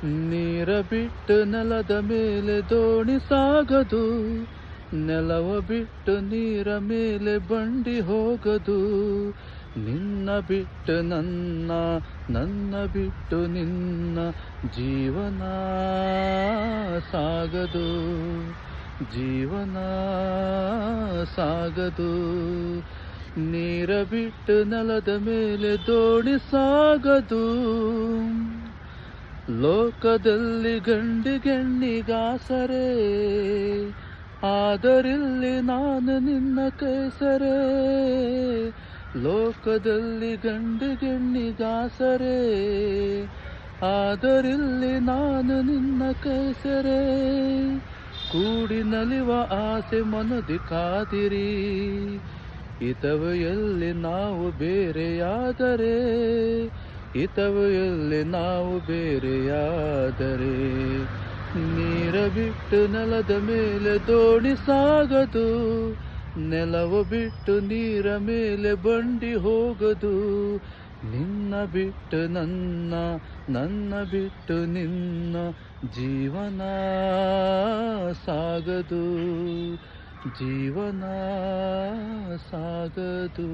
ನೀರ ಬಿಟ್ಟು ನೆಲದ ಮೇಲೆ ದೋಣಿ ಸಾಗದು, ನೆಲವ ಬಿಟ್ಟು ನೀರ ಮೇಲೆ ಬಂಡಿ ಹೋಗದು. ನಿನ್ನ ಬಿಟ್ಟು ನನ್ನ, ನನ್ನ ಬಿಟ್ಟು ನಿನ್ನ ಜೀವನ ಸಾಗದು, ಜೀವನ ಸಾಗದು. ನೀರ ಬಿಟ್ಟು ನೆಲದ ಮೇಲೆ ದೋಣಿ ಸಾಗದು. ಲೋಕದಲ್ಲಿ ಗಂಡಿಗೆಣ್ಣಿಗಾಸರೆ, ಆದರಿಲ್ಲಿ ನಾನು ನಿನ್ನ ಕೈಸರೆ. ಲೋಕದಲ್ಲಿ ಗಂಡಿಗೆಣ್ಣಿಗಾಸರೆ, ಆದರಿಲ್ಲಿ ನಾನು ನಿನ್ನ ಕೈಸರೆ. ಕೂಡಿ ನಲಿವ ಆಸೆ ಮನದಿ ಕಾದಿರಿ, ಹಿತವು ಎಲ್ಲಿ ನಾವು ಬೇರೆಯಾದರೆ, ಹಿತವು ಎಲ್ಲಿ ನಾವು ಬೇರೆಯಾದರೆ. ನೀರ ಬಿಟ್ಟು ನೆಲದ ಮೇಲೆ ದೋಣಿ ಸಾಗದು, ನೆಲವು ಬಿಟ್ಟು ನೀರ ಮೇಲೆ ಬಂಡಿ ಹೋಗದು. ನಿನ್ನ ಬಿಟ್ಟು ನನ್ನ, ನನ್ನ ಬಿಟ್ಟು ನಿನ್ನ ಜೀವನ ಸಾಗದು, ಜೀವನ ಸಾಗದು.